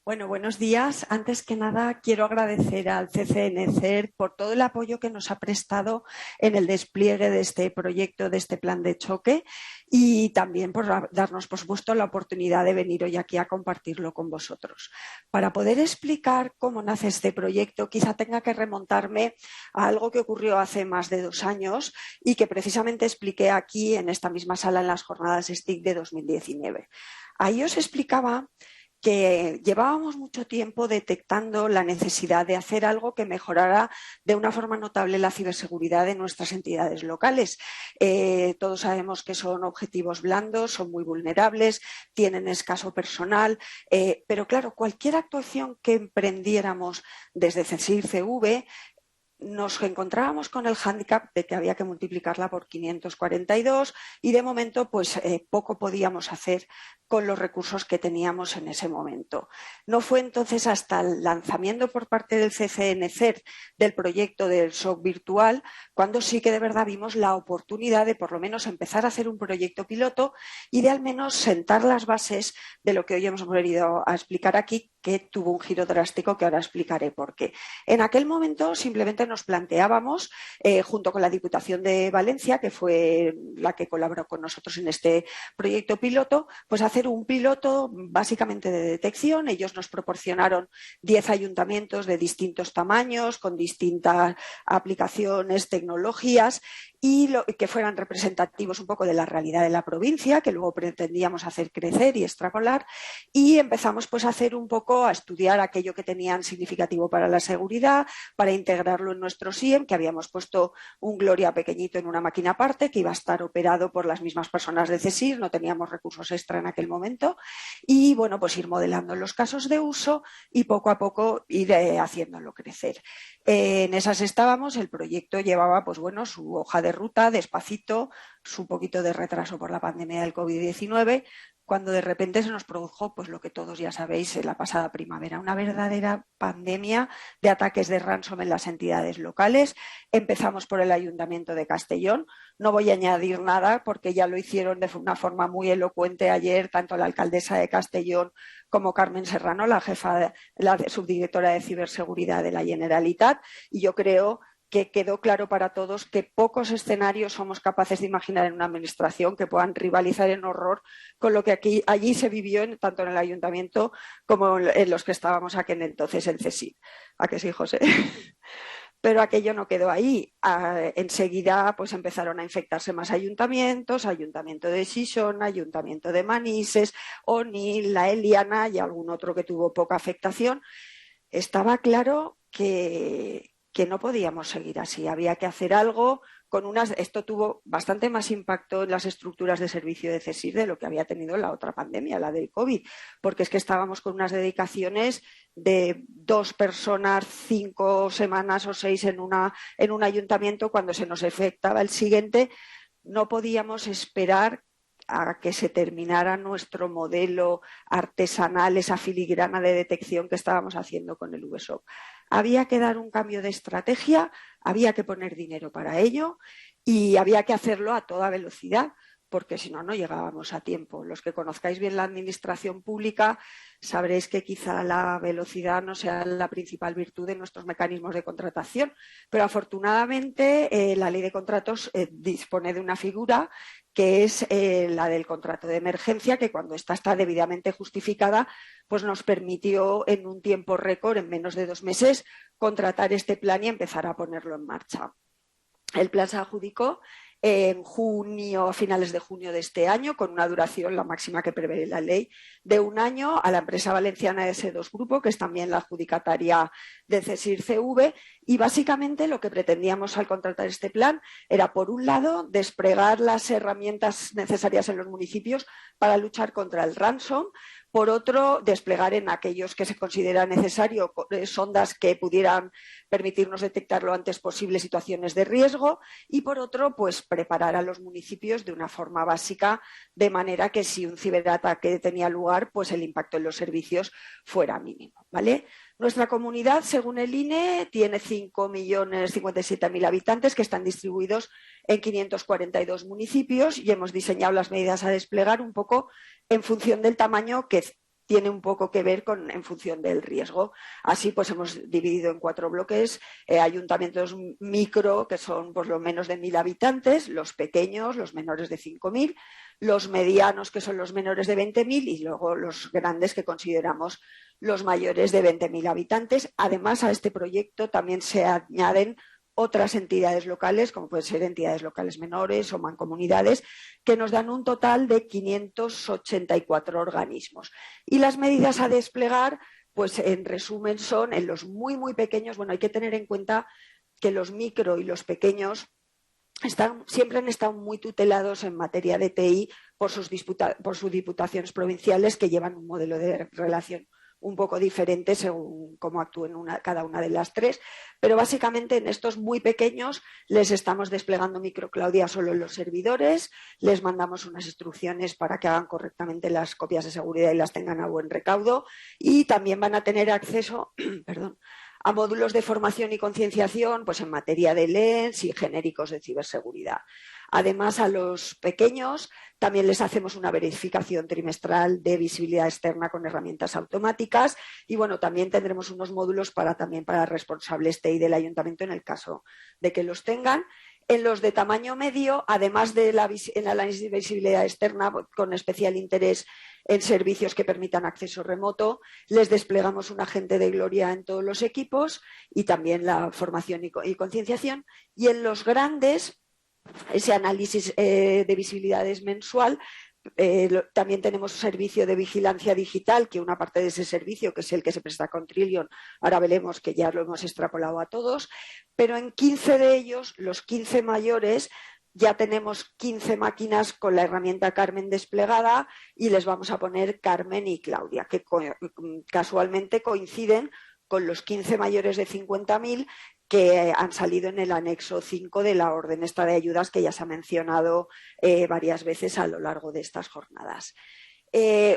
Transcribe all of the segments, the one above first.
Bueno, buenos días. Antes que nada, quiero agradecer al CCNCERT por todo el apoyo que nos ha prestado en el despliegue de este proyecto, de este plan de choque, y también por darnos, por supuesto, la oportunidad de venir hoy aquí a compartirlo con vosotros. Para poder explicar cómo nace este proyecto, quizá tenga que remontarme a algo que ocurrió hace más de 2 años y que precisamente expliqué aquí en esta misma sala en las jornadas STIC de 2019. Ahí os explicaba que llevábamos mucho tiempo detectando la necesidad de hacer algo que mejorara de una forma notable la ciberseguridad de nuestras entidades locales. Todos sabemos que son objetivos blandos, son muy vulnerables, tienen escaso personal, pero claro, cualquier actuación que emprendiéramos desde CSIR-CV nos encontrábamos con el hándicap de que había que multiplicarla por 542 y de momento pues poco podíamos hacer con los recursos que teníamos en ese momento. No fue entonces hasta el lanzamiento por parte del CCNCERT del proyecto del SOC virtual cuando sí que de verdad vimos la oportunidad de por lo menos empezar a hacer un proyecto piloto y de al menos sentar las bases de lo que hoy hemos venido a explicar aquí, que tuvo un giro drástico que ahora explicaré por qué. En aquel momento simplemente nos planteábamos, junto con la Diputación de Valencia, que fue la que colaboró con nosotros en este proyecto piloto, pues hacer un piloto básicamente de detección. Ellos nos proporcionaron 10 ayuntamientos de distintos tamaños, con distintas aplicaciones, tecnologías, y que fueran representativos un poco de la realidad de la provincia, que luego pretendíamos hacer crecer y extrapolar, y empezamos pues a hacer un poco, a estudiar aquello que tenían significativo para la seguridad, para integrarlo en nuestro SIEM, que habíamos puesto un Gloria pequeñito en una máquina aparte, que iba a estar operado por las mismas personas de CSIR, no teníamos recursos extra en aquel momento, y bueno, pues ir modelando los casos de uso y poco a poco ir haciéndolo crecer. En esas estábamos, el proyecto llevaba pues bueno, su hoja de ruta, despacito, su poquito de retraso por la pandemia del COVID-19, cuando de repente se nos produjo pues lo que todos ya sabéis en la pasada primavera, una verdadera pandemia de ataques de ransom en las entidades locales. Empezamos por el Ayuntamiento de Castellón. No voy a añadir nada porque ya lo hicieron de una forma muy elocuente ayer tanto la alcaldesa de Castellón como Carmen Serrano, la jefa, la subdirectora de ciberseguridad de la Generalitat, y yo creo que quedó claro para todos que pocos escenarios somos capaces de imaginar en una administración que puedan rivalizar en horror con lo que allí se vivió tanto en el ayuntamiento como en los que estábamos aquel entonces en CSIC. ¿A que sí, José? Pero aquello no quedó ahí. Enseguida pues empezaron a infectarse más ayuntamientos, Ayuntamiento de Xixona, Ayuntamiento de Manises, Onil, La Eliana y algún otro que tuvo poca afectación. Estaba claro que no podíamos seguir así, había que hacer algo con esto tuvo bastante más impacto en las estructuras de servicio de CSIR de lo que había tenido la otra pandemia, la del COVID, porque es que estábamos con unas dedicaciones de 2 personas, 5 semanas o 6 en un ayuntamiento, cuando se nos afectaba el siguiente, no podíamos esperar a que se terminara nuestro modelo artesanal, esa filigrana de detección que estábamos haciendo con el VSOC. Había que dar un cambio de estrategia, había que poner dinero para ello y había que hacerlo a toda velocidad, porque si no, no llegábamos a tiempo. Los que conozcáis bien la administración pública sabréis que quizá la velocidad no sea la principal virtud de nuestros mecanismos de contratación, pero afortunadamente la ley de contratos dispone de una figura que es la del contrato de emergencia, que cuando esta está debidamente justificada, pues nos permitió en un tiempo récord, en menos de 2 meses, contratar este plan y empezar a ponerlo en marcha. El plan se adjudicó en junio, a finales de junio de este año, con una duración, la máxima que prevé la ley, de 1 año a la empresa valenciana S2 Grupo, que es también la adjudicataria de CSIR-CV, y básicamente lo que pretendíamos al contratar este plan era, por un lado, desplegar las herramientas necesarias en los municipios para luchar contra el ransom, por otro, desplegar en aquellos que se considera necesario sondas que pudieran permitirnos detectar lo antes posible situaciones de riesgo y, por otro, pues preparar a los municipios de una forma básica, de manera que si un ciberataque tenía lugar, pues el impacto en los servicios fuera mínimo, ¿vale? Nuestra comunidad, según el INE, tiene 5.057.000 habitantes que están distribuidos en 542 municipios y hemos diseñado las medidas a desplegar un poco en función del tamaño que tiene un poco que ver en función del riesgo. Así pues hemos dividido en 4 bloques, ayuntamientos micro, que son pues los menos de 1.000 habitantes, los pequeños, los menores de 5.000, los medianos, que son los menores de 20.000, y luego los grandes, que consideramos los mayores de 20.000 habitantes. Además, a este proyecto también se añaden otras entidades locales, como pueden ser entidades locales menores o mancomunidades, que nos dan un total de 584 organismos. Y las medidas a desplegar, pues en resumen, son en los muy, muy pequeños. Bueno, hay que tener en cuenta que los micro y los pequeños siempre han estado muy tutelados en materia de TI por sus diputaciones provinciales, que llevan un modelo de relación un poco diferente según cómo actúen cada una de las 3, pero básicamente en estos muy pequeños les estamos desplegando microclaudia solo en los servidores, les mandamos unas instrucciones para que hagan correctamente las copias de seguridad y las tengan a buen recaudo, y también van a tener acceso a módulos de formación y concienciación pues en materia de LENS y genéricos de ciberseguridad. Además, a los pequeños también les hacemos una verificación trimestral de visibilidad externa con herramientas automáticas, y bueno, también tendremos unos módulos también para responsables TI del ayuntamiento en el caso de que los tengan. En los de tamaño medio, además del análisis de visibilidad externa con especial interés en servicios que permitan acceso remoto, les desplegamos un agente de gloria en todos los equipos y también la formación y concienciación. Y en los grandes, ese análisis de visibilidad es mensual. También tenemos un servicio de vigilancia digital, que una parte de ese servicio, que es el que se presta con Trillion, ahora veremos que ya lo hemos extrapolado a todos, pero en 15 de ellos, los 15 mayores, ya tenemos 15 máquinas con la herramienta Carmen desplegada, y les vamos a poner Carmen y Claudia, que casualmente coinciden con los 15 mayores de 50.000 que han salido en el anexo 5 de la orden esta de ayudas, que ya se ha mencionado varias veces a lo largo de estas jornadas.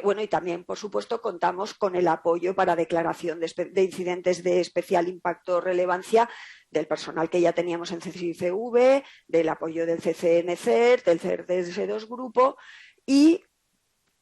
Bueno, y también, por supuesto, contamos con el apoyo para declaración de incidentes de especial impacto o relevancia del personal que ya teníamos en CCICV, del apoyo del CCNCERT, del CERDES2 Grupo, y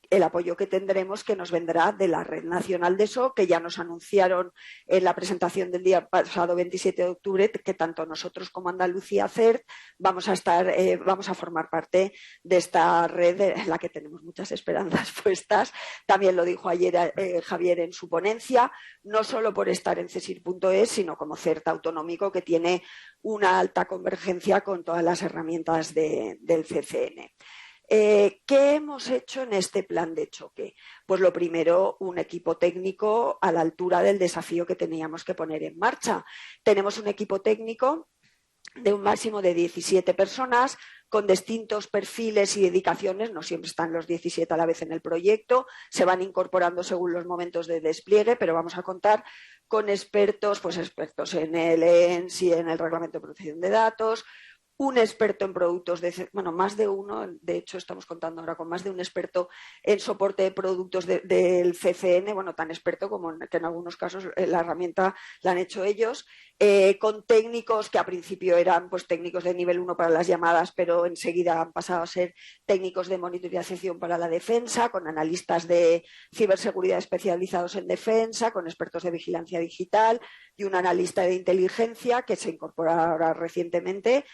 el apoyo que tendremos, que nos vendrá de la Red Nacional de SOC, que ya nos anunciaron en la presentación del día pasado 27 de octubre, que tanto nosotros como Andalucía CERT vamos a formar parte de esta red en la que tenemos muchas esperanzas puestas. También lo dijo ayer Javier en su ponencia, no solo por estar en CSIR.es, sino como CERT autonómico, que tiene una alta convergencia con todas las herramientas del CCN. ¿Qué hemos hecho en este plan de choque? Pues lo primero, un equipo técnico a la altura del desafío que teníamos que poner en marcha. Tenemos un equipo técnico de un máximo de 17 personas con distintos perfiles y dedicaciones, no siempre están los 17 a la vez en el proyecto, se van incorporando según los momentos de despliegue, pero vamos a contar con expertos en el ENS y en el Reglamento de Protección de Datos, un experto en productos, más de uno, de hecho estamos contando ahora con más de un experto en soporte de productos del CCN, tan experto como que en algunos casos la herramienta la han hecho ellos, con técnicos que a principio eran técnicos de nivel 1 para las llamadas, pero enseguida han pasado a ser técnicos de monitorización para la defensa, con analistas de ciberseguridad especializados en defensa, con expertos de vigilancia digital y un analista de inteligencia que se incorpora ahora recientemente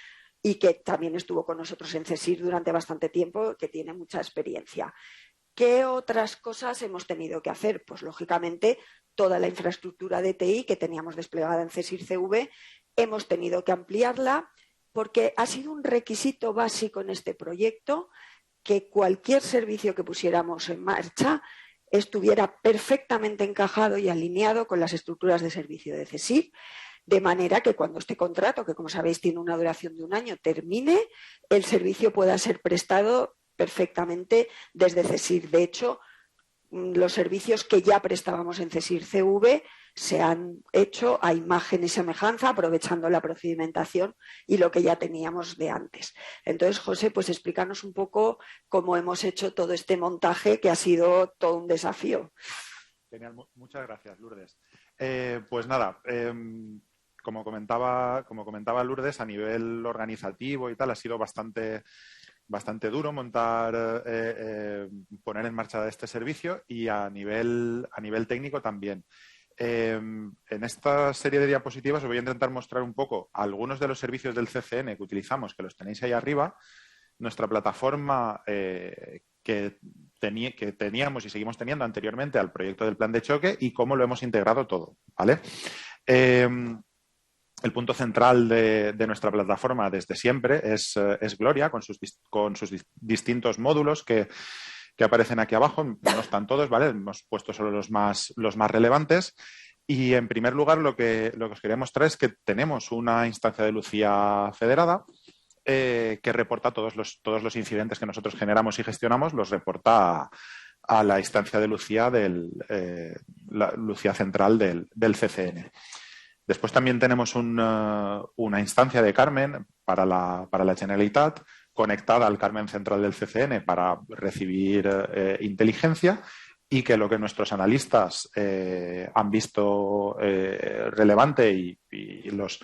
y que también estuvo con nosotros en CSIR durante bastante tiempo, que tiene mucha experiencia. ¿Qué otras cosas hemos tenido que hacer? Pues lógicamente toda la infraestructura de TI que teníamos desplegada en CSIR-CV hemos tenido que ampliarla, porque ha sido un requisito básico en este proyecto que cualquier servicio que pusiéramos en marcha estuviera perfectamente encajado y alineado con las estructuras de servicio de CSIR, de manera que cuando este contrato, que como sabéis tiene una duración de 1 año, termine, el servicio pueda ser prestado perfectamente desde CSIR. De hecho, los servicios que ya prestábamos en CSIR-CV se han hecho a imagen y semejanza, aprovechando la procedimentación y lo que ya teníamos de antes. Entonces, José, pues explícanos un poco cómo hemos hecho todo este montaje, que ha sido todo un desafío. Genial, muchas gracias, Lourdes. Pues nada, como comentaba Lourdes, a nivel organizativo y tal ha sido bastante bastante duro montar, poner en marcha este servicio y a nivel técnico también. En esta serie de diapositivas os voy a intentar mostrar un poco algunos de los servicios del CCN que utilizamos, que los tenéis ahí arriba. Nuestra plataforma que teníamos y seguimos teniendo anteriormente al proyecto del plan de choque y cómo lo hemos integrado todo, ¿vale? El punto central de nuestra plataforma desde siempre es Gloria, con sus distintos módulos que aparecen aquí abajo. No están todos, ¿vale? Hemos puesto solo los más relevantes. Y, en primer lugar, lo que os quería mostrar es que tenemos una instancia de Lucía federada que reporta todos los incidentes que nosotros generamos y gestionamos, los reporta a la instancia de Lucía la Lucía central del CCN. Después también tenemos una instancia de Carmen para la Generalitat conectada al Carmen central del CCN para recibir inteligencia, y que lo que nuestros analistas han visto relevante y los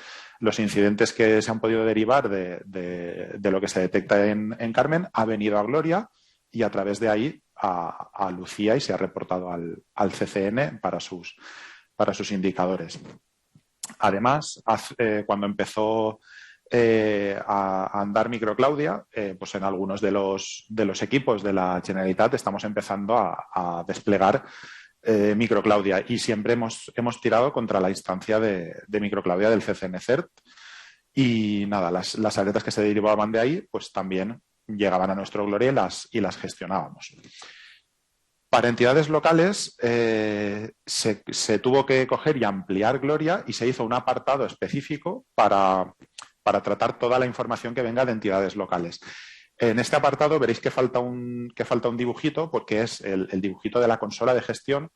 incidentes que se han podido derivar de lo que se detecta en Carmen ha venido a Gloria y a través de ahí a Lucía y se ha reportado al CCN para sus indicadores. Además, cuando empezó a andar Microclaudia, pues en algunos de los equipos de la Generalitat estamos empezando a desplegar Microclaudia y siempre hemos tirado contra la instancia de Microclaudia del CCN-CERT y nada, las alertas que se derivaban de ahí pues también llegaban a nuestro Gloria y las gestionábamos. Para entidades locales se tuvo que coger y ampliar Gloria y se hizo un apartado específico para tratar toda la información que venga de entidades locales. En este apartado veréis que falta un dibujito, porque es el dibujito de la consola de gestión,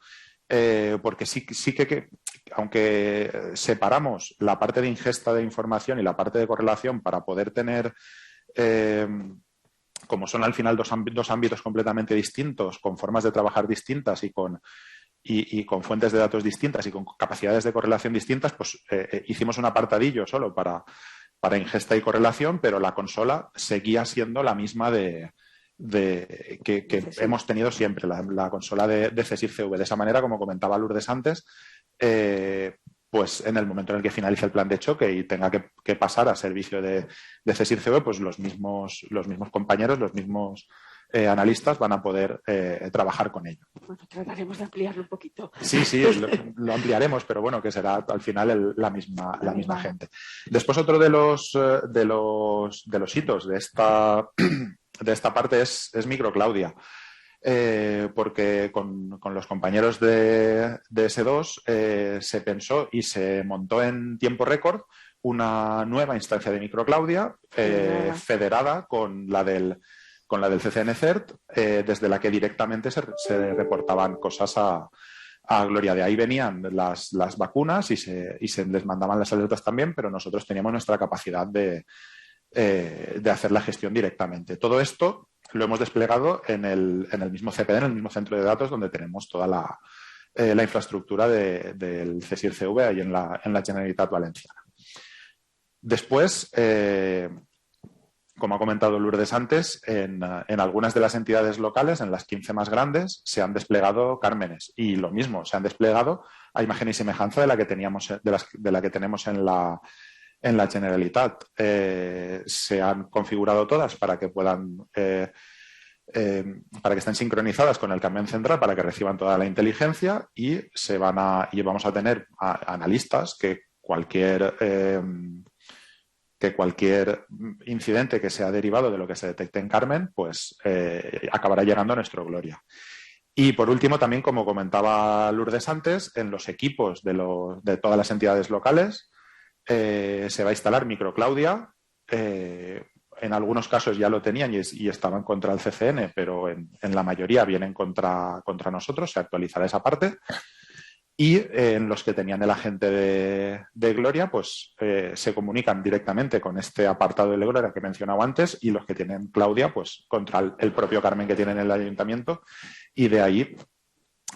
porque sí que aunque separamos la parte de ingesta de información y la parte de correlación para poder tener como son al final dos ámbitos completamente distintos, con formas de trabajar distintas y con fuentes de datos distintas y con capacidades de correlación distintas, pues hicimos un apartadillo solo para ingesta y correlación, pero la consola seguía siendo la misma que hemos tenido siempre, la consola de CSIRCV. De esa manera, como comentaba Lourdes antes, pues en el momento en el que finalice el plan de choque y tenga que pasar a servicio de CSIRCV, pues los mismos compañeros, los mismos analistas van a poder trabajar con ello. Bueno, trataremos de ampliarlo un poquito. Sí, lo ampliaremos, pero bueno, que será al final la misma gente. Después, otro de los hitos de esta parte es Microclaudia. Porque con los compañeros de S2 se pensó y se montó en tiempo récord una nueva instancia de Microclaudia federada con la del CCN-CERT, desde la que directamente se reportaban cosas a Gloria. De ahí venían las vacunas y se les mandaban las alertas también, pero nosotros teníamos nuestra capacidad de hacer la gestión directamente. Todo esto lo hemos desplegado en el mismo CPD, en el mismo centro de datos, donde tenemos toda la infraestructura del CSIRCV ahí en la Generalitat Valenciana. Después, como ha comentado Lourdes antes, en algunas de las entidades locales, en las 15 más grandes, se han desplegado Cármenes. Y lo mismo, se han desplegado a imagen y semejanza de la que tenemos en la Generalitat. Se han configurado todas para que puedan para que estén sincronizadas con el Carmen central, para que reciban toda la inteligencia y vamos a tener analistas que cualquier incidente que sea derivado de lo que se detecte en Carmen, pues acabará llegando a nuestro Gloria. Y por último, también, como comentaba Lourdes antes, en los equipos de todas las entidades locales se va a instalar Microclaudia. En algunos casos ya lo tenían y estaban contra el CCN, pero en la mayoría vienen contra nosotros, se actualizará esa parte. Y en los que tenían el agente de Gloria, pues se comunican directamente con este apartado de Gloria que he mencionado antes, y los que tienen Claudia, pues contra el propio Carmen que tienen en el ayuntamiento, y de ahí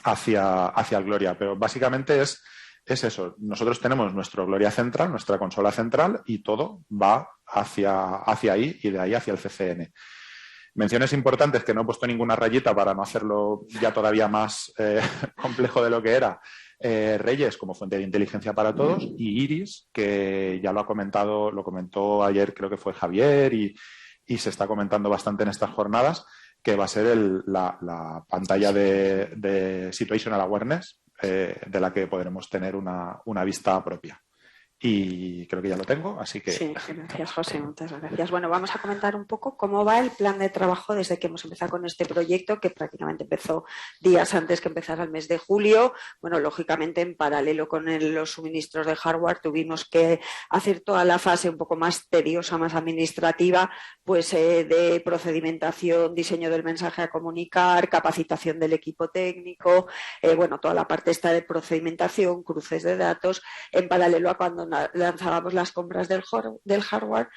hacia el Gloria. Pero básicamente es eso. Nosotros tenemos nuestro Gloria central, nuestra consola central, y todo va hacia ahí y de ahí hacia el CCN. Menciones importantes que no he puesto ninguna rayita para no hacerlo ya todavía más complejo de lo que era. Reyes como fuente de inteligencia para todos y Iris, que ya lo comentó ayer, creo que fue Javier, y se está comentando bastante en estas jornadas, que va a ser la pantalla de Situational Awareness, de la que podremos tener una vista propia. Y creo que ya lo tengo, así que... Sí, gracias, José, muchas gracias. Bueno, vamos a comentar un poco cómo va el plan de trabajo desde que hemos empezado con este proyecto, que prácticamente empezó días antes que empezara el mes de julio. Bueno, lógicamente, en paralelo con los suministros de hardware, tuvimos que hacer toda la fase un poco más tediosa, más administrativa, pues de procedimentación, diseño del mensaje a comunicar, capacitación del equipo técnico, bueno, toda la parte esta de procedimentación, cruces de datos, en paralelo a cuando lanzábamos las compras del hardware.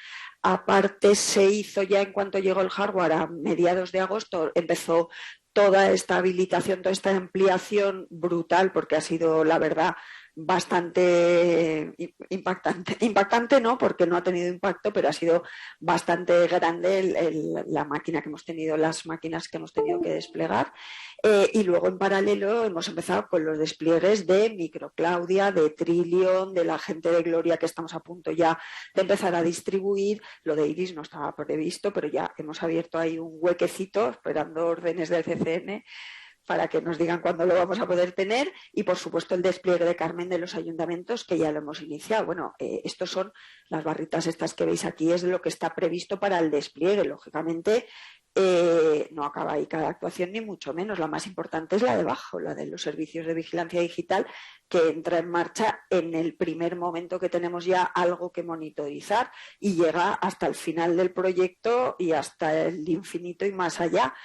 Aparte, se hizo ya en cuanto llegó el hardware a mediados de agosto, empezó toda esta habilitación, toda esta ampliación brutal, porque ha sido, la verdad, bastante impactante no, porque no ha tenido impacto, pero ha sido bastante grande la máquina que hemos tenido, las máquinas que hemos tenido que desplegar. Y luego en paralelo hemos empezado con los despliegues de MicroClaudia, de Trillion, de la gente de Gloria, que estamos a punto ya de empezar a distribuir. Lo de Iris no estaba previsto, pero ya hemos abierto ahí un huequecito esperando órdenes del CCN para que nos digan cuándo lo vamos a poder tener, y por supuesto el despliegue de Carmen de los ayuntamientos, que ya lo hemos iniciado. Bueno, estos son las barritas estas que veis aquí, es lo que está previsto para el despliegue. Lógicamente no acaba ahí cada actuación, ni mucho menos. La más importante es la de abajo, la de los servicios de vigilancia digital, que entra en marcha en el primer momento que tenemos ya algo que monitorizar, y llega hasta el final del proyecto y hasta el infinito y más allá,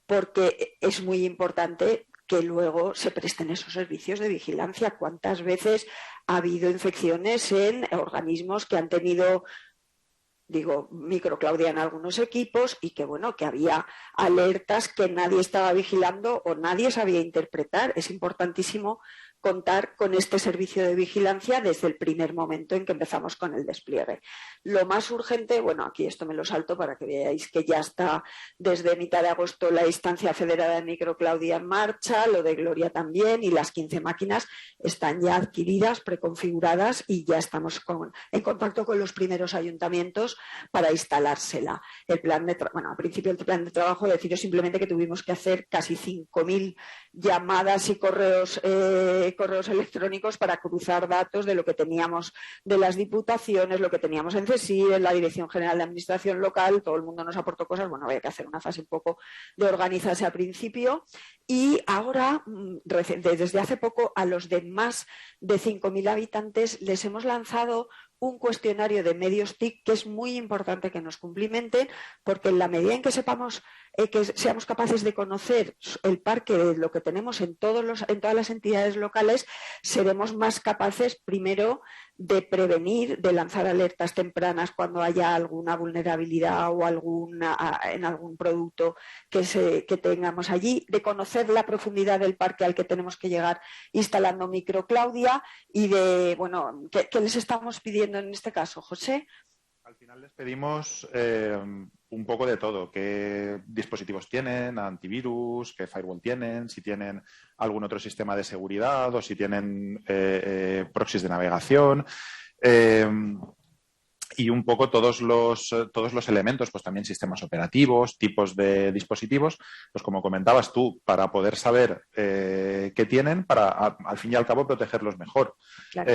porque es muy importante que luego se presten esos servicios de vigilancia. ¿Cuántas veces ha habido infecciones en organismos que han tenido, digo, MicroClaudia en algunos equipos, y que, bueno, que había alertas que nadie estaba vigilando o nadie sabía interpretar? Es importantísimo contar con este servicio de vigilancia desde el primer momento en que empezamos con el despliegue. Lo más urgente, bueno, aquí esto me lo salto para que veáis que ya está desde mitad de agosto la instancia federada de MicroClaudia en marcha, lo de Gloria también, y las 15 máquinas están ya adquiridas, preconfiguradas, y ya estamos en contacto con los primeros ayuntamientos para instalársela. Al principio del plan de trabajo, deciros simplemente que tuvimos que hacer casi 5.000 llamadas y correos electrónicos para cruzar datos de lo que teníamos de las diputaciones, lo que teníamos en CSIR, en la Dirección General de Administración Local. Todo el mundo nos aportó cosas. Bueno, había que hacer una fase un poco de organizarse al principio, y ahora, desde hace poco, a los de más de 5.000 habitantes les hemos lanzado un cuestionario de medios TIC que es muy importante que nos cumplimenten, porque en la medida en que sepamos, que seamos capaces de conocer el parque de lo que tenemos en todas las entidades locales, seremos más capaces, primero, de prevenir, de lanzar alertas tempranas cuando haya alguna vulnerabilidad o en algún producto que tengamos allí, de conocer la profundidad del parque al que tenemos que llegar instalando MicroClaudia, y de, bueno, ¿qué les estamos pidiendo en este caso, José? Al final les pedimos un poco de todo: qué dispositivos tienen, antivirus, qué firewall tienen, si tienen algún otro sistema de seguridad o si tienen proxies de navegación. Y un poco todos los elementos, pues también sistemas operativos, tipos de dispositivos, pues como comentabas tú, para poder saber qué tienen, para al fin y al cabo protegerlos mejor. Claro.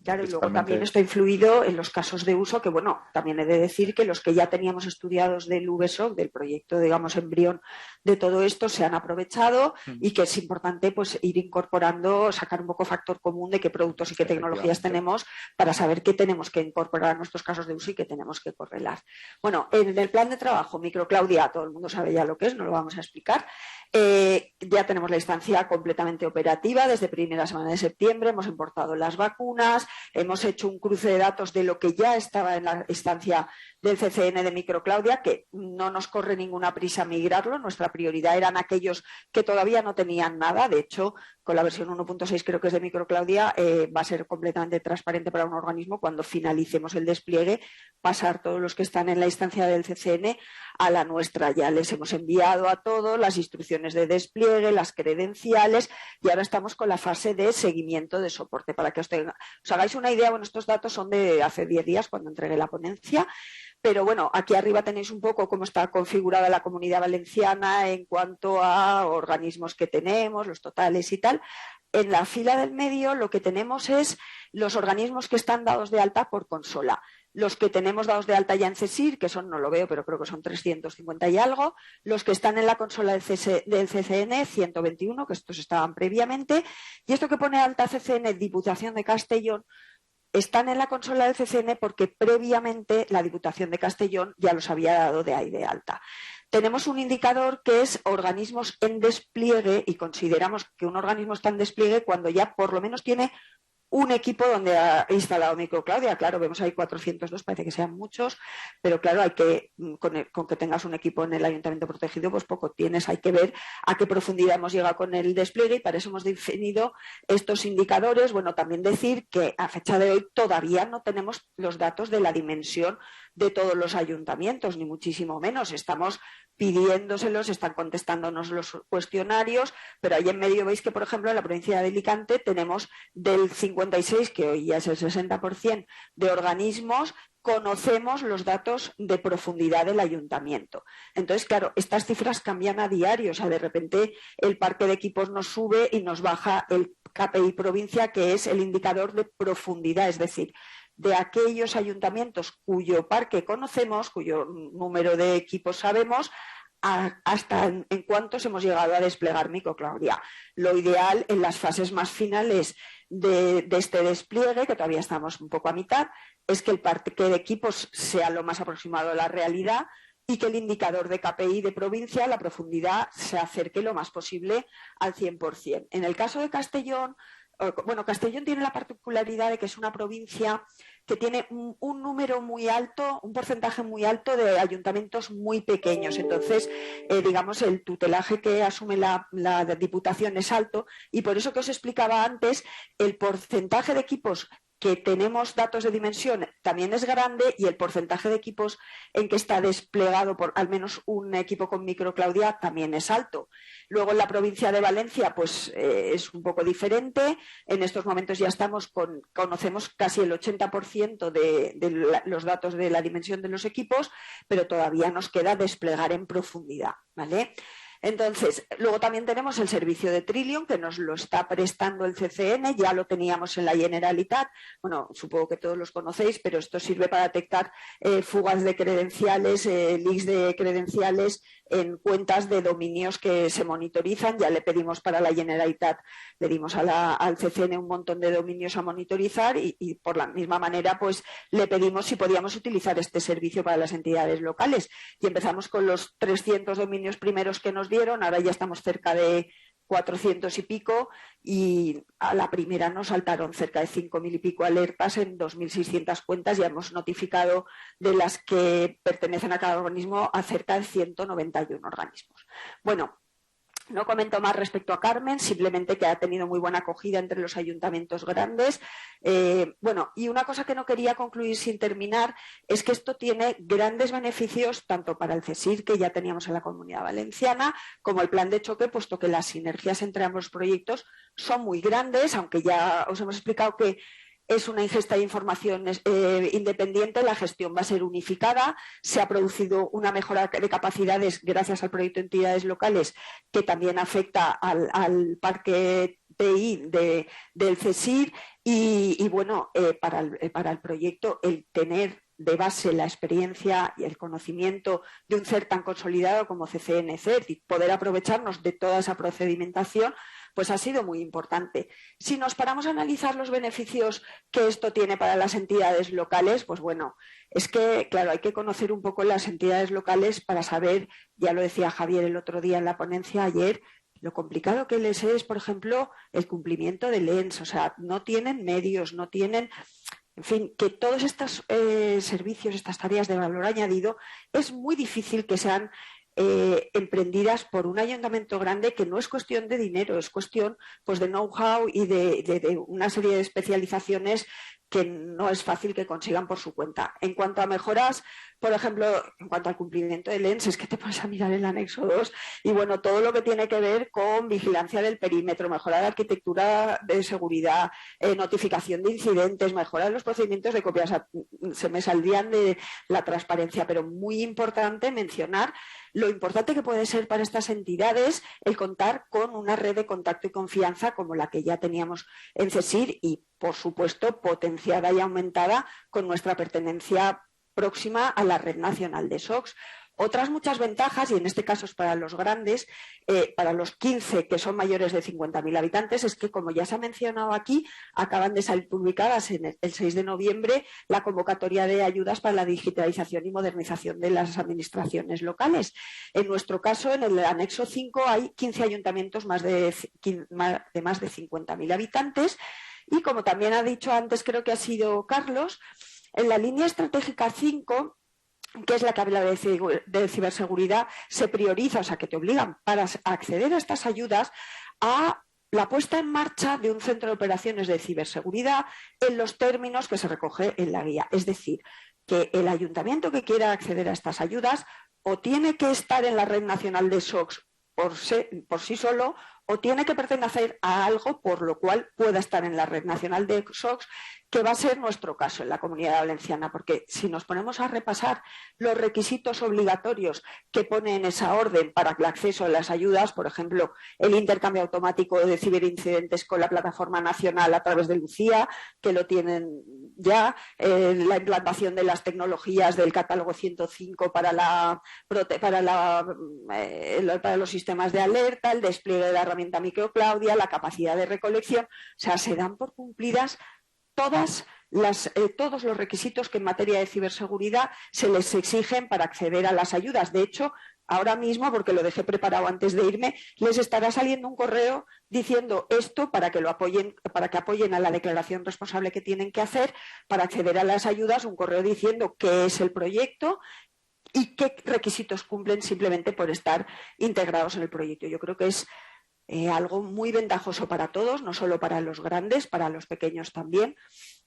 Claro, y luego también esto ha influido en los casos de uso, que, bueno, también he de decir que los que ya teníamos estudiados del VSOC, del proyecto, digamos, embrión de todo esto, se han aprovechado, y que es importante, pues, ir incorporando, sacar un poco factor común de qué productos y qué tecnologías tenemos, para saber qué tenemos que incorporar a nuestros casos de uso y qué tenemos que correlar. Bueno, en el plan de trabajo, MicroClaudia, todo el mundo sabe ya lo que es, no lo vamos a explicar. Ya tenemos la instancia completamente operativa desde primera semana de septiembre, hemos importado las vacunas, hemos hecho un cruce de datos de lo que ya estaba en la instancia del CCN de Microclaudia, que no nos corre ninguna prisa migrarlo, nuestra prioridad eran aquellos que todavía no tenían nada. De hecho, con la versión 1.6 creo que es de Microclaudia, va a ser completamente transparente para un organismo cuando finalicemos el despliegue, pasar todos los que están en la instancia del CCN a la nuestra. Ya les hemos enviado a todos las instrucciones de despliegue, las credenciales, y ahora estamos con la fase de seguimiento de soporte. Para que os hagáis una idea, bueno, estos datos son de hace 10 días cuando entregué la ponencia, pero bueno, aquí arriba tenéis un poco cómo está configurada la Comunidad Valenciana en cuanto a organismos que tenemos, los totales y tal. En la fila del medio lo que tenemos es los organismos que están dados de alta por consola. Los que tenemos dados de alta ya en CSIR, que son, no lo veo, pero creo que son 350 y algo. Los que están en la consola del CCN, 121, que estos estaban previamente. Y esto que pone alta CCN, Diputación de Castellón, están en la consola del CCN porque previamente la Diputación de Castellón ya los había dado de ahí de alta. Tenemos un indicador que es organismos en despliegue y consideramos que un organismo está en despliegue cuando ya por lo menos tiene un equipo donde ha instalado Microclaudia. Claro, vemos ahí 402, parece que sean muchos, pero claro, hay que, con que tengas un equipo en el ayuntamiento protegido, pues poco tienes, hay que ver a qué profundidad hemos llegado con el despliegue y para eso hemos definido estos indicadores. Bueno, también decir que a fecha de hoy todavía no tenemos los datos de la dimensión de todos los ayuntamientos, ni muchísimo menos. Estamos pidiéndoselos, están contestándonos los cuestionarios, pero ahí en medio veis que, por ejemplo, en la provincia de Alicante tenemos del 56, que hoy ya es el 60%, de organismos, conocemos los datos de profundidad del ayuntamiento. Entonces, claro, estas cifras cambian a diario, o sea, de repente el parque de equipos nos sube y nos baja el KPI provincia, que es el indicador de profundidad, es decir, de aquellos ayuntamientos cuyo parque conocemos, cuyo número de equipos sabemos, hasta en cuántos hemos llegado a desplegar Microclaudia. Lo ideal en las fases más finales de este despliegue, que todavía estamos un poco a mitad, es que el parque de equipos sea lo más aproximado a la realidad y que el indicador de KPI de provincia, la profundidad, se acerque lo más posible al 100%. En el caso de Castellón, bueno, Castellón tiene la particularidad de que es una provincia que tiene un número muy alto, un porcentaje muy alto de ayuntamientos muy pequeños. Entonces, digamos, el tutelaje que asume la Diputación es alto y por eso que os explicaba antes, el porcentaje de equipos que tenemos datos de dimensión también es grande y el porcentaje de equipos en que está desplegado por al menos un equipo con Microclaudia también es alto. Luego en la provincia de Valencia pues es un poco diferente. En estos momentos ya conocemos casi el 80% de los datos de la dimensión de los equipos, pero todavía nos queda desplegar en profundidad, ¿vale? Entonces, luego también tenemos el servicio de Trillium, que nos lo está prestando el CCN, ya lo teníamos en la Generalitat. Bueno, supongo que todos los conocéis, pero esto sirve para detectar fugas de credenciales, leaks de credenciales en cuentas de dominios que se monitorizan. Ya le pedimos para la Generalitat, le dimos al CCN un montón de dominios a monitorizar y por la misma manera pues le pedimos si podíamos utilizar este servicio para las entidades locales. Y empezamos con los 300 dominios primeros que nos dieron, ahora ya estamos cerca de 400 y pico y a la primera nos saltaron cerca de 5.000 y pico alertas en 2.600 cuentas. Ya hemos notificado de las que pertenecen a cada organismo a cerca de 191 organismos. Bueno, no comento más respecto a Carmen, simplemente que ha tenido muy buena acogida entre los ayuntamientos grandes. Bueno, y una cosa que no quería concluir sin terminar es que esto tiene grandes beneficios tanto para el CSIR, que ya teníamos en la Comunidad Valenciana, como el plan de choque, puesto que las sinergias entre ambos proyectos son muy grandes, aunque ya os hemos explicado que es una ingesta de información independiente, la gestión va a ser unificada, se ha producido una mejora de capacidades gracias al proyecto de entidades locales que también afecta al parque TI del CSIR y bueno, para el proyecto el tener de base la experiencia y el conocimiento de un CER tan consolidado como CCN-CERT y poder aprovecharnos de toda esa procedimentación, pues ha sido muy importante. Si nos paramos a analizar los beneficios que esto tiene para las entidades locales, pues bueno, es que, claro, hay que conocer un poco las entidades locales para saber, ya lo decía Javier el otro día en la ponencia ayer, lo complicado que les es, por ejemplo, el cumplimiento del ENS, o sea, no tienen medios, no tienen... En fin, que todos estos servicios, estas tareas de valor añadido, es muy difícil que sean emprendidas por un ayuntamiento grande, que no es cuestión de dinero, es cuestión pues de know-how y de una serie de especializaciones que no es fácil que consigan por su cuenta. En cuanto a mejoras, por ejemplo, en cuanto al cumplimiento del ENS, es que te pones a mirar el anexo 2 y bueno, todo lo que tiene que ver con vigilancia del perímetro, mejora de arquitectura de seguridad, notificación de incidentes, mejora de los procedimientos de copia. O sea, se me saldrían de la transparencia, pero muy importante mencionar lo importante que puede ser para estas entidades el contar con una red de contacto y confianza como la que ya teníamos en CSIR y, por supuesto, potenciada y aumentada con nuestra pertenencia próxima a la red nacional de SOCs. Otras muchas ventajas, y en este caso es para los grandes, para los 15 que son mayores de 50.000 habitantes, es que, como ya se ha mencionado aquí, acaban de salir publicadas el 6 de noviembre la convocatoria de ayudas para la digitalización y modernización de las administraciones locales. En nuestro caso, en el anexo 5, hay 15 ayuntamientos más de más de 50.000 habitantes y, como también ha dicho antes, creo que ha sido Carlos, en la línea estratégica 5, que es la que habla de ciberseguridad, se prioriza, o sea, que te obligan para acceder a estas ayudas a la puesta en marcha de un centro de operaciones de ciberseguridad en los términos que se recoge en la guía. Es decir, que el ayuntamiento que quiera acceder a estas ayudas o tiene que estar en la red nacional de SOCs por sí solo, o tiene que pertenecer a algo por lo cual pueda estar en la red nacional de SOCs, que va a ser nuestro caso en la Comunidad Valenciana, porque si nos ponemos a repasar los requisitos obligatorios que pone en esa orden para el acceso a las ayudas, por ejemplo, el intercambio automático de ciberincidentes con la plataforma nacional a través de Lucía, que lo tienen ya, la implantación de las tecnologías del catálogo 105 para los sistemas de alerta, el despliegue de la herramienta microclaudia, la capacidad de recolección, o sea, se dan por cumplidas todos los requisitos que en materia de ciberseguridad se les exigen para acceder a las ayudas. De hecho, ahora mismo, porque lo dejé preparado antes de irme, les estará saliendo un correo diciendo esto para que lo apoyen, para que apoyen a la declaración responsable que tienen que hacer para acceder a las ayudas, un correo diciendo qué es el proyecto y qué requisitos cumplen simplemente por estar integrados en el proyecto. Yo creo que es algo muy ventajoso para todos, no solo para los grandes, para los pequeños también.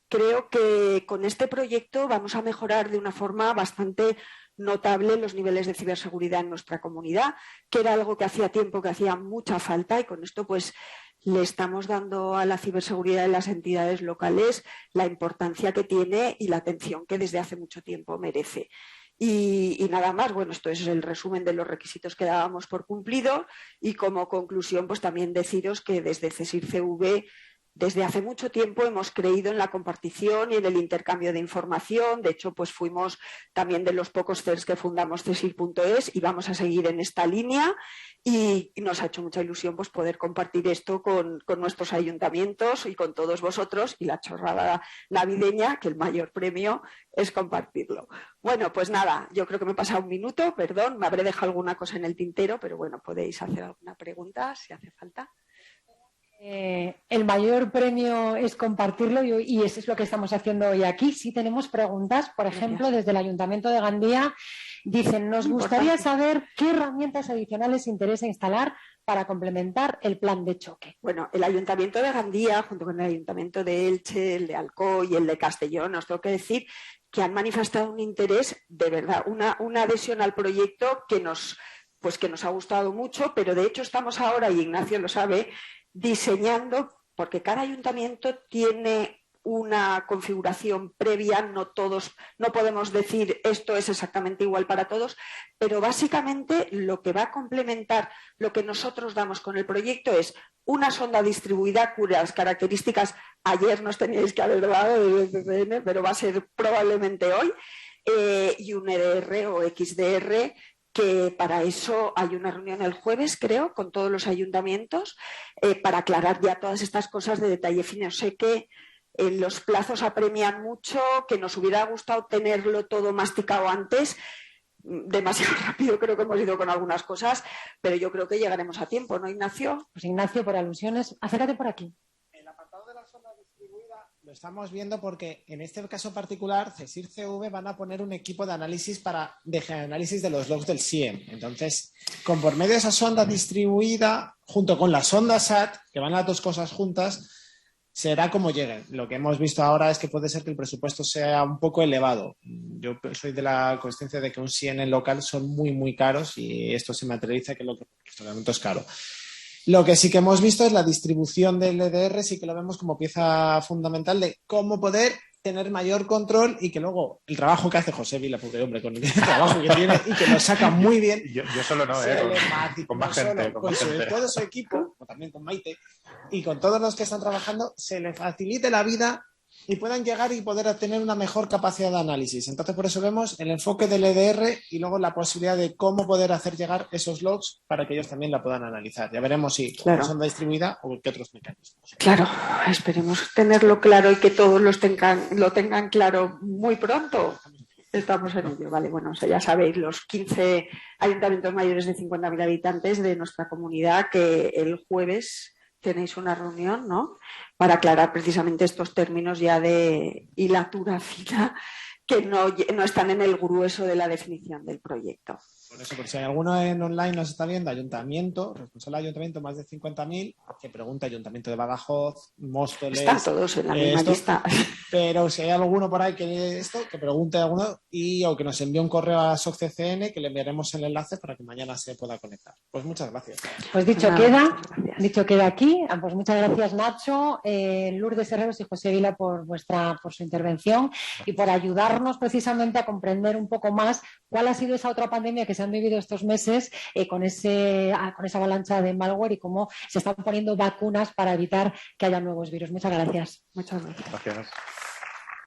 Creo que con este proyecto vamos a mejorar de una forma bastante notable los niveles de ciberseguridad en nuestra comunidad, que era algo que hacía tiempo que hacía mucha falta, y con esto pues le estamos dando a la ciberseguridad en las entidades locales la importancia que tiene y la atención que desde hace mucho tiempo merece. Y nada más, bueno, esto es el resumen de los requisitos que dábamos por cumplido, y como conclusión pues también deciros que desde CSIR-CV desde hace mucho tiempo hemos creído en la compartición y en el intercambio de información. De hecho, pues fuimos también de los pocos CERS que fundamos CSIR.es y vamos a seguir en esta línea, y nos ha hecho mucha ilusión pues poder compartir esto con nuestros ayuntamientos y con todos vosotros, y la chorrada navideña, que el mayor premio es compartirlo. Bueno, pues nada, yo creo que me he pasado un minuto, perdón, me habré dejado alguna cosa en el tintero, pero bueno, podéis hacer alguna pregunta si hace falta. El mayor premio es compartirlo, y eso es lo que estamos haciendo hoy aquí. Sí tenemos preguntas, por ejemplo, desde el Ayuntamiento de Gandía. Dicen, nos gustaría saber qué herramientas adicionales interesa instalar para complementar el plan de choque. Bueno, el Ayuntamiento de Gandía, junto con el Ayuntamiento de Elche, el de Alcoy y el de Castellón, os tengo que decir que han manifestado un interés, de verdad, una adhesión al proyecto que nos ha gustado mucho, pero de hecho estamos ahora, y Ignacio lo sabe, diseñando, porque cada ayuntamiento tiene una configuración previa, no podemos decir esto es exactamente igual para todos, pero básicamente lo que va a complementar lo que nosotros damos con el proyecto es una sonda distribuida cuyas características ayer nos teníais que haber dado desde CCN, pero va a ser probablemente hoy, y un EDR o XDR que para eso hay una reunión el jueves, creo, con todos los ayuntamientos, para aclarar ya todas estas cosas de detalle fino. Sé que los plazos apremian mucho, que nos hubiera gustado tenerlo todo masticado antes. Demasiado rápido creo que hemos ido con algunas cosas, pero yo creo que llegaremos a tiempo, ¿no, Ignacio? Pues Ignacio, por alusiones, acércate por aquí. El apartado de la zona distribuida lo estamos viendo porque en este caso particular CSIR CV van a poner un equipo de análisis de los logs del SIEM. Entonces, por medio de esa sonda distribuida, junto con la sonda SAT, que van las dos cosas juntas, será como lleguen. Lo que hemos visto ahora es que puede ser que el presupuesto sea un poco elevado. Yo soy de la consciencia de que un SIEM en local son muy, muy caros y esto se materializa que lo que este momento es caro. Lo que sí que hemos visto es la distribución del EDR, sí que lo vemos como pieza fundamental de cómo poder tener mayor control y que luego el trabajo que hace José Vila, pobre hombre, con el trabajo que tiene y que lo saca muy bien. Yo solo no, con más gente. Con todo su equipo, o también con Maite, y con todos los que están trabajando, se le facilite la vida y puedan llegar y poder tener una mejor capacidad de análisis. Entonces, por eso vemos el enfoque del EDR y luego la posibilidad de cómo poder hacer llegar esos logs para que ellos también la puedan analizar. Ya veremos si claro, una sonda distribuida o qué otros mecanismos. Claro, esperemos tenerlo claro y que todos lo tengan claro muy pronto. Estamos en ello, vale. Bueno, ya sabéis, los 15 ayuntamientos mayores de 50.000 habitantes de nuestra comunidad, que el jueves tenéis una reunión, ¿no?, para aclarar precisamente estos términos ya de hilatura fina que no están en el grueso de la definición del proyecto. Por eso, por si hay alguno en online nos está viendo, ayuntamiento, responsable de ayuntamiento más de 50.000, que pregunta ayuntamiento de Badajoz, Móstoles. Están todos en la misma lista. Pero si hay alguno por ahí que pregunte alguno o que nos envíe un correo a SOCCCN que le enviaremos el enlace para que mañana se pueda conectar. Pues muchas gracias. Pues dicho queda aquí. Pues muchas gracias, Nacho, Lourdes Herreros y José Vila por su intervención y por ayudarnos precisamente a comprender un poco más cuál ha sido esa otra pandemia que se han vivido estos meses con esa avalancha de malware y cómo se están poniendo vacunas para evitar que haya nuevos virus. Muchas gracias. Muchas gracias. Gracias.